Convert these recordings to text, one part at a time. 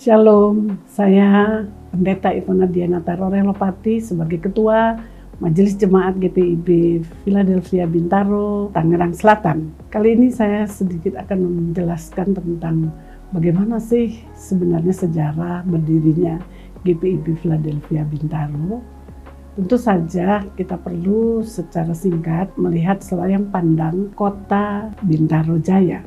Shalom, saya Pendeta Ivona Diana Tarorelopati sebagai Ketua Majelis Jemaat GPIB Philadelphia Bintaro, Tangerang Selatan. Kali ini saya sedikit akan menjelaskan tentang bagaimana sih sebenarnya sejarah berdirinya GPIB Philadelphia Bintaro. Tentu saja kita perlu secara singkat melihat selayang pandang kota Bintaro Jaya.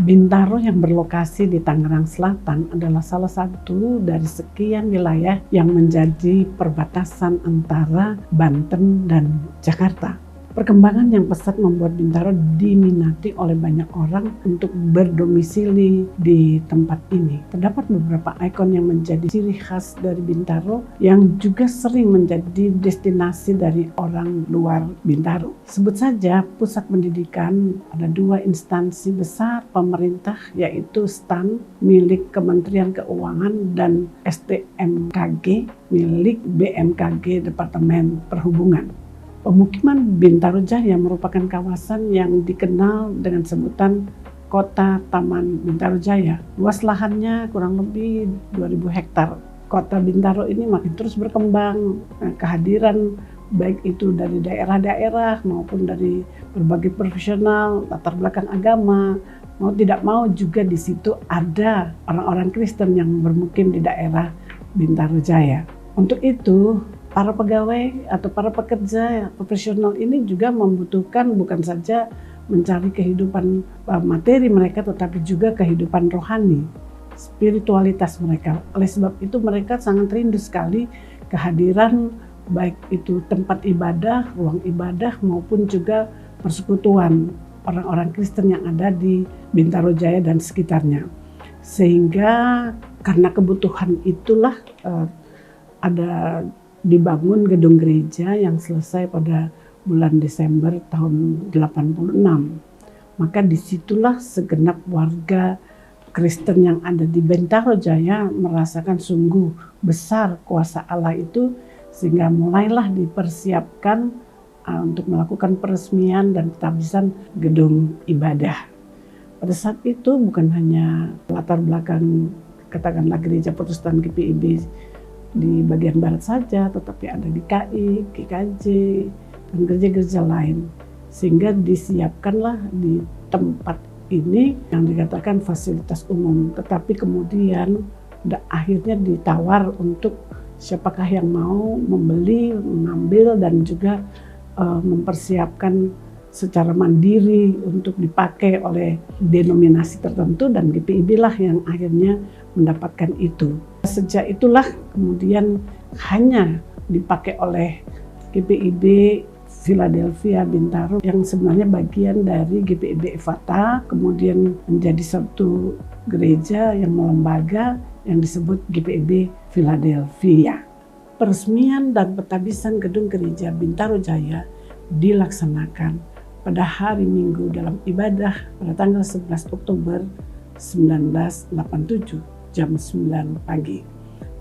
Bintaro yang berlokasi di Tangerang Selatan adalah salah satu dari sekian wilayah yang menjadi perbatasan antara Banten dan Jakarta. Perkembangan yang pesat membuat Bintaro diminati oleh banyak orang untuk berdomisili di tempat ini. Terdapat beberapa ikon yang menjadi ciri khas dari Bintaro yang juga sering menjadi destinasi dari orang luar Bintaro. Sebut saja pusat pendidikan, ada dua instansi besar pemerintah yaitu STAN milik Kementerian Keuangan dan STMKG milik BMKG Departemen Perhubungan. Pemukiman Bintaro Jaya merupakan kawasan yang dikenal dengan sebutan Kota Taman Bintaro Jaya. Luas lahannya kurang lebih 2.000 hektar. Kota Bintaro ini makin terus berkembang. Kehadiran baik itu dari daerah-daerah maupun dari berbagai profesional, latar belakang agama, mau tidak mau juga di situ ada orang-orang Kristen yang bermukim di daerah Bintaro Jaya. Untuk itu, para pegawai atau para pekerja profesional ini juga membutuhkan bukan saja mencari kehidupan materi mereka, tetapi juga kehidupan rohani, spiritualitas mereka. Oleh sebab itu mereka sangat rindu sekali kehadiran baik itu tempat ibadah, ruang ibadah maupun juga persekutuan orang-orang Kristen yang ada di Bintaro Jaya dan sekitarnya. Sehingga karena kebutuhan itulah ada dibangun gedung gereja yang selesai pada bulan Desember tahun 86. Maka disitulah segenap warga Kristen yang ada di Bintaro Jaya merasakan sungguh besar kuasa Allah itu, sehingga mulailah dipersiapkan untuk melakukan peresmian dan pentabisan gedung ibadah. Pada saat itu bukan hanya latar belakang katakanlah gereja Protestan GPIB di bagian barat saja, tetapi ada GKI, GKJ, dan gereja-gereja lain. Sehingga disiapkanlah di tempat ini yang dikatakan fasilitas umum. Tetapi kemudian akhirnya ditawar untuk siapakah yang mau membeli, mengambil, dan juga mempersiapkan secara mandiri untuk dipakai oleh denominasi tertentu, dan GPIB lah yang akhirnya mendapatkan itu. Sejak itulah kemudian hanya dipakai oleh GPIB Philadelphia Bintaro yang sebenarnya bagian dari GPIB Ephrata, kemudian menjadi satu gereja yang melembaga yang disebut GPIB Philadelphia. Peresmian dan pentabisan gedung gereja Bintaro Jaya dilaksanakan pada hari Minggu dalam ibadah pada tanggal 11 Oktober 1987 jam 9 pagi.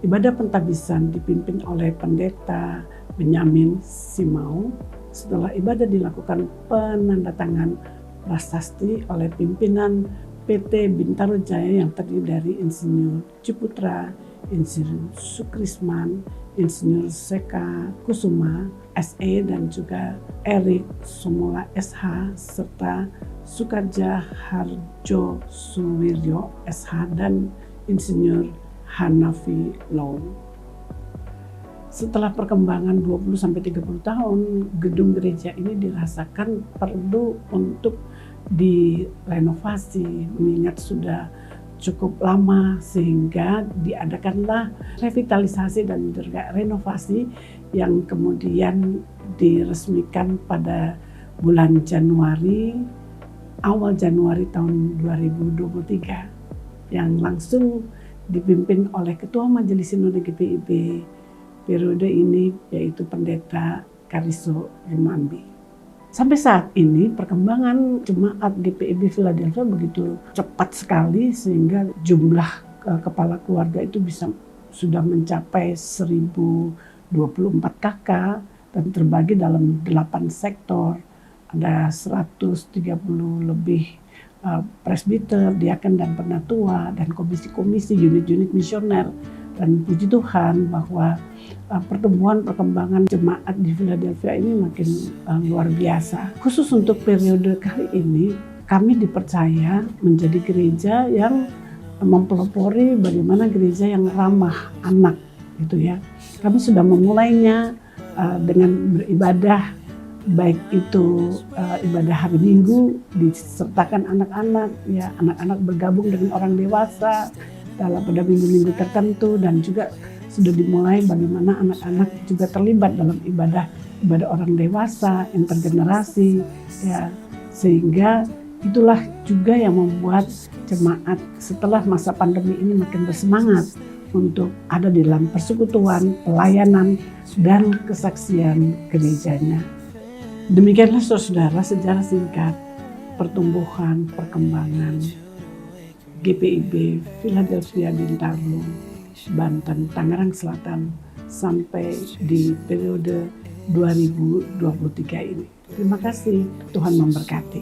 Ibadah pentabisan dipimpin oleh Pendeta Benyamin Simau. Setelah ibadah dilakukan penandatangan prasasti oleh pimpinan PT Bintaro Jaya yang terdiri dari Insinyur Ciputra, Insinyur Sukrisman, Insinyur Seka Kusuma SE, dan juga Erik Somola SH, serta Sukarja Harjo Suwiryo SH dan Insinyur Hanafi Law. Setelah perkembangan 20-30 tahun, gedung gereja ini dirasakan perlu untuk direnovasi mengingat sudah cukup lama, sehingga diadakanlah revitalisasi dan juga renovasi yang kemudian diresmikan pada bulan Januari, awal Januari tahun 2023 yang langsung dipimpin oleh Ketua Majelis Sinode GPIB periode ini, yaitu Pendeta Kariso Rumambi. Sampai saat ini perkembangan jemaat GPIB Philadelphia begitu cepat sekali sehingga jumlah kepala keluarga itu sudah mencapai 1024 kakak dan terbagi dalam 8 sektor. ada 130 lebih presbiter, diaken dan penatua, dan komisi-komisi, unit-unit misioner. Dan puji Tuhan bahwa pertumbuhan perkembangan jemaat di Philadelphia ini makin luar biasa. Khusus untuk periode kali ini, kami dipercaya menjadi gereja yang mempelopori bagaimana gereja yang ramah anak, gitu ya. Kami sudah memulainya dengan beribadah, baik itu ibadah hari Minggu disertakan anak-anak, ya anak-anak bergabung dengan orang dewasa pada minggu-minggu tertentu, dan juga sudah dimulai bagaimana anak-anak juga terlibat dalam ibadah orang dewasa, intergenerasi, ya, sehingga itulah juga yang membuat jemaat setelah masa pandemi ini makin bersemangat untuk ada di dalam persekutuan, pelayanan, dan kesaksian gerejanya. Demikianlah saudara, sejarah singkat pertumbuhan, perkembangan GPIB Philadelphia Bintaro, Banten, Tangerang Selatan sampai di periode 2023 ini. Terima kasih, Tuhan memberkati.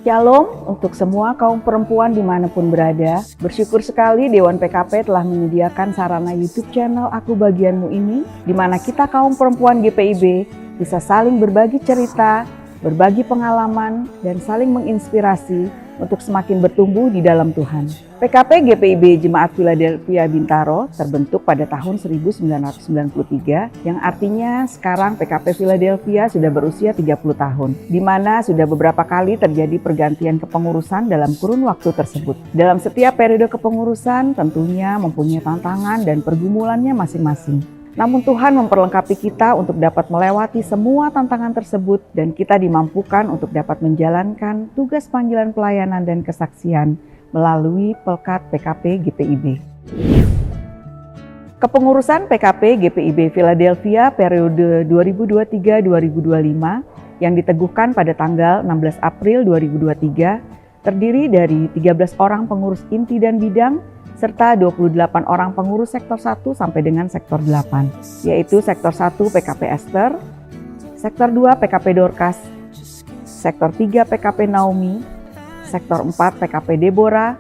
Shalom untuk semua kaum perempuan dimanapun berada. Bersyukur sekali Dewan PKP telah menyediakan sarana YouTube channel Aku Bagianmu ini, di mana kita kaum perempuan GPIB bisa saling berbagi cerita, berbagi pengalaman, dan saling menginspirasi untuk semakin bertumbuh di dalam Tuhan. PKP GPIB Jemaat Philadelphia Bintaro terbentuk pada tahun 1993, yang artinya sekarang PKP Philadelphia sudah berusia 30 tahun, di mana sudah beberapa kali terjadi pergantian kepengurusan dalam kurun waktu tersebut. Dalam setiap periode kepengurusan tentunya mempunyai tantangan dan pergumulannya masing-masing. Namun Tuhan memperlengkapi kita untuk dapat melewati semua tantangan tersebut, dan kita dimampukan untuk dapat menjalankan tugas panggilan pelayanan dan kesaksian melalui Pelkat PKP GPIB. Kepengurusan PKP GPIB Philadelphia periode 2023-2025 yang diteguhkan pada tanggal 16 April 2023 terdiri dari 13 orang pengurus inti dan bidang serta 28 orang pengurus sektor 1 sampai dengan sektor 8, yaitu sektor 1 PKP Esther, sektor 2 PKP Dorcas, sektor 3 PKP Naomi, sektor 4 PKP Deborah,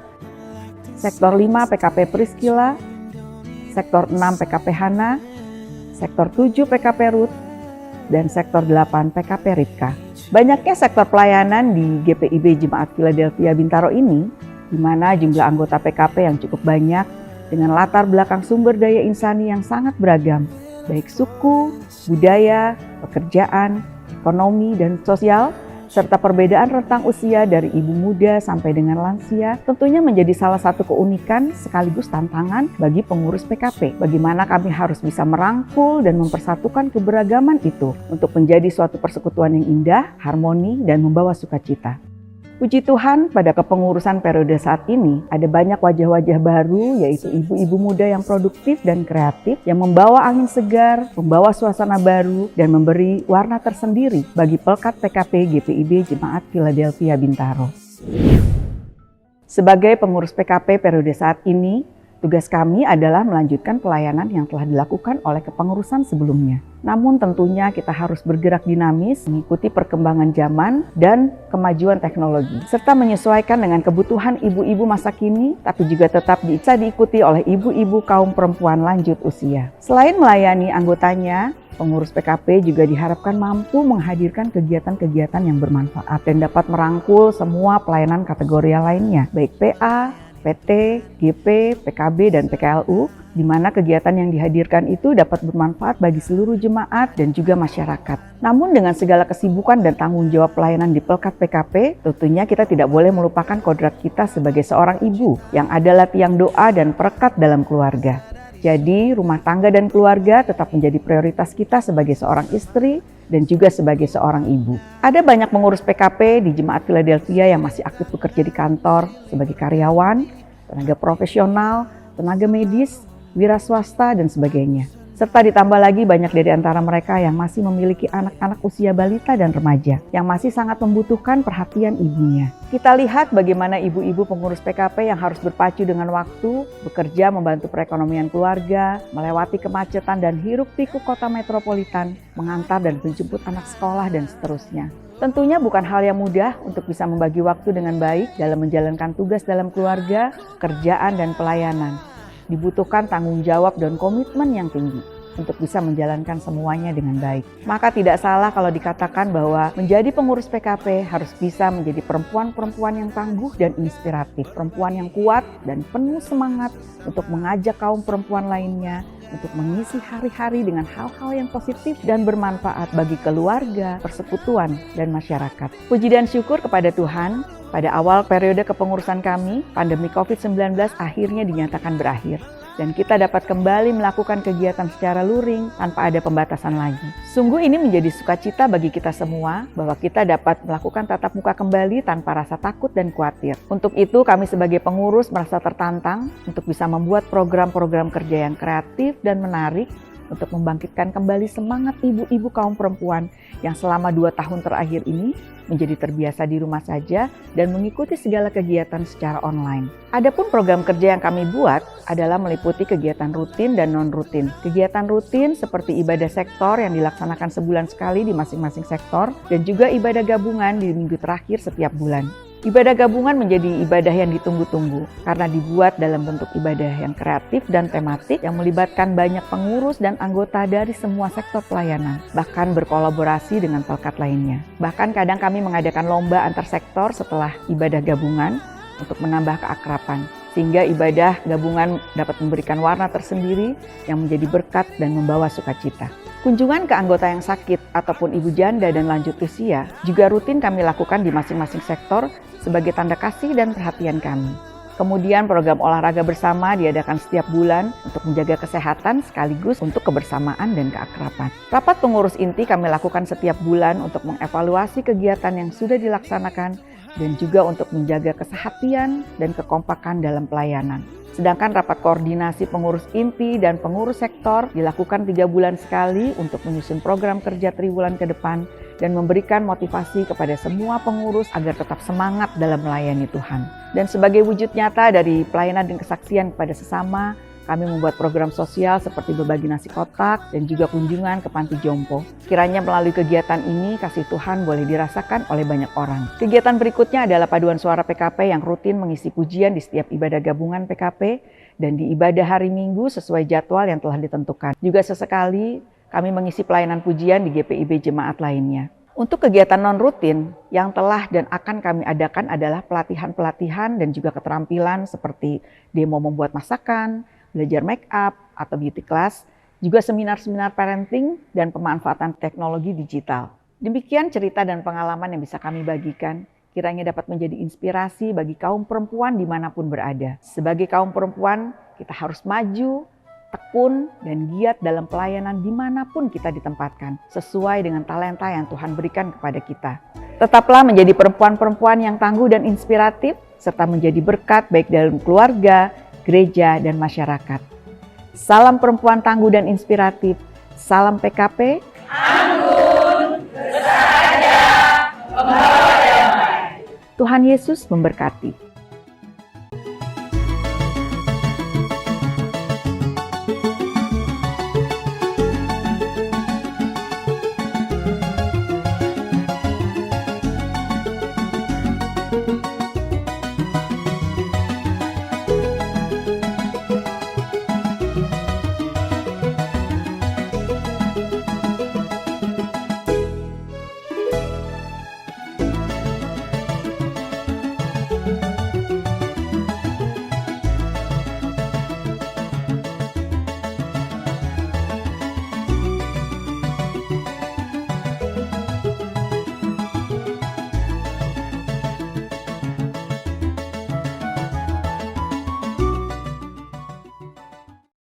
sektor 5 PKP Priscilla, sektor 6 PKP Hana, sektor 7 PKP Ruth, dan sektor 8 PKP Ripka. Banyaknya sektor pelayanan di GPIB Jemaat Philadelphia Bintaro ini, di mana jumlah anggota PKP yang cukup banyak dengan latar belakang sumber daya insani yang sangat beragam, baik suku, budaya, pekerjaan, ekonomi, dan sosial, serta perbedaan rentang usia dari ibu muda sampai dengan lansia, tentunya menjadi salah satu keunikan sekaligus tantangan bagi pengurus PKP. Bagaimana kami harus bisa merangkul dan mempersatukan keberagaman itu untuk menjadi suatu persekutuan yang indah, harmoni, dan membawa sukacita. Puji Tuhan, pada kepengurusan periode saat ini, ada banyak wajah-wajah baru, yaitu ibu-ibu muda yang produktif dan kreatif, yang membawa angin segar, membawa suasana baru, dan memberi warna tersendiri bagi Pelkat PKP GPIB Jemaat Philadelphia Bintaro. Sebagai pengurus PKP periode saat ini, tugas kami adalah melanjutkan pelayanan yang telah dilakukan oleh kepengurusan sebelumnya. Namun tentunya kita harus bergerak dinamis, mengikuti perkembangan zaman dan kemajuan teknologi, serta menyesuaikan dengan kebutuhan ibu-ibu masa kini, tapi juga tetap bisa diikuti oleh ibu-ibu kaum perempuan lanjut usia. Selain melayani anggotanya, pengurus PKP juga diharapkan mampu menghadirkan kegiatan-kegiatan yang bermanfaat dan dapat merangkul semua pelayanan kategori lainnya, baik PA, PT, GP, PKB, dan PKLU, di mana kegiatan yang dihadirkan itu dapat bermanfaat bagi seluruh jemaat dan juga masyarakat. Namun dengan segala kesibukan dan tanggung jawab pelayanan di Pelkat PKP, tentunya kita tidak boleh melupakan kodrat kita sebagai seorang ibu, yang adalah tiang doa dan perekat dalam keluarga. Jadi rumah tangga dan keluarga tetap menjadi prioritas kita sebagai seorang istri dan juga sebagai seorang ibu. Ada banyak pengurus PKP di Jemaat Philadelphia yang masih aktif bekerja di kantor sebagai karyawan, tenaga profesional, tenaga medis, wira swasta, dan sebagainya. Serta ditambah lagi banyak dari antara mereka yang masih memiliki anak-anak usia balita dan remaja yang masih sangat membutuhkan perhatian ibunya. Kita lihat bagaimana ibu-ibu pengurus PKP yang harus berpacu dengan waktu, bekerja membantu perekonomian keluarga, melewati kemacetan dan hiruk-pikuk kota metropolitan, mengantar dan menjemput anak sekolah dan seterusnya. Tentunya bukan hal yang mudah untuk bisa membagi waktu dengan baik dalam menjalankan tugas dalam keluarga, kerjaan, dan pelayanan. Dibutuhkan tanggung jawab dan komitmen yang tinggi untuk bisa menjalankan semuanya dengan baik. Maka tidak salah kalau dikatakan bahwa menjadi pengurus PKP harus bisa menjadi perempuan-perempuan yang tangguh dan inspiratif, perempuan yang kuat dan penuh semangat untuk mengajak kaum perempuan lainnya untuk mengisi hari-hari dengan hal-hal yang positif dan bermanfaat bagi keluarga, persekutuan, dan masyarakat. Puji dan syukur kepada Tuhan, pada awal periode kepengurusan kami, pandemi COVID-19 akhirnya dinyatakan berakhir. Dan kita dapat kembali melakukan kegiatan secara luring tanpa ada pembatasan lagi. Sungguh ini menjadi sukacita bagi kita semua bahwa kita dapat melakukan tatap muka kembali tanpa rasa takut dan khawatir. Untuk itu kami sebagai pengurus merasa tertantang untuk bisa membuat program-program kerja yang kreatif dan menarik untuk membangkitkan kembali semangat ibu-ibu kaum perempuan yang selama 2 tahun terakhir ini menjadi terbiasa di rumah saja dan mengikuti segala kegiatan secara online. Adapun program kerja yang kami buat adalah meliputi kegiatan rutin dan non-rutin. Kegiatan rutin seperti ibadah sektor yang dilaksanakan sebulan sekali di masing-masing sektor dan juga ibadah gabungan di minggu terakhir setiap bulan. Ibadah gabungan menjadi ibadah yang ditunggu-tunggu karena dibuat dalam bentuk ibadah yang kreatif dan tematik yang melibatkan banyak pengurus dan anggota dari semua sektor pelayanan, bahkan berkolaborasi dengan pelkat lainnya. Bahkan kadang kami mengadakan lomba antar sektor setelah ibadah gabungan untuk menambah keakraban, sehingga ibadah gabungan dapat memberikan warna tersendiri yang menjadi berkat dan membawa sukacita. Kunjungan ke anggota yang sakit ataupun ibu janda dan lanjut usia juga rutin kami lakukan di masing-masing sektor sebagai tanda kasih dan perhatian kami. Kemudian program olahraga bersama diadakan setiap bulan untuk menjaga kesehatan sekaligus untuk kebersamaan dan keakraban. Rapat pengurus inti kami lakukan setiap bulan untuk mengevaluasi kegiatan yang sudah dilaksanakan dan juga untuk menjaga kesehatan dan kekompakan dalam pelayanan. Sedangkan rapat koordinasi pengurus inti dan pengurus sektor dilakukan 3 bulan sekali untuk menyusun program kerja triwulan ke depan dan memberikan motivasi kepada semua pengurus agar tetap semangat dalam melayani Tuhan. Dan sebagai wujud nyata dari pelayanan dan kesaksian kepada sesama, kami membuat program sosial seperti berbagi nasi kotak dan juga kunjungan ke panti jompo. Kiranya melalui kegiatan ini kasih Tuhan boleh dirasakan oleh banyak orang. Kegiatan berikutnya adalah paduan suara PKP yang rutin mengisi pujian di setiap ibadah gabungan PKP dan di ibadah hari Minggu sesuai jadwal yang telah ditentukan. Juga sesekali kami mengisi pelayanan pujian di GPIB jemaat lainnya. Untuk kegiatan non-rutin yang telah dan akan kami adakan adalah pelatihan-pelatihan dan juga keterampilan seperti demo membuat masakan, belajar make up atau beauty class, juga seminar-seminar parenting dan pemanfaatan teknologi digital. Demikian cerita dan pengalaman yang bisa kami bagikan, kiranya dapat menjadi inspirasi bagi kaum perempuan dimanapun berada. Sebagai kaum perempuan, kita harus maju, tekun, dan giat dalam pelayanan dimanapun kita ditempatkan, sesuai dengan talenta yang Tuhan berikan kepada kita. Tetaplah menjadi perempuan-perempuan yang tangguh dan inspiratif, serta menjadi berkat baik dalam keluarga, gereja, dan masyarakat. Salam perempuan tangguh dan inspiratif. Salam PKP. Anggun, bersahaja, membawa damai. Tuhan Yesus memberkati.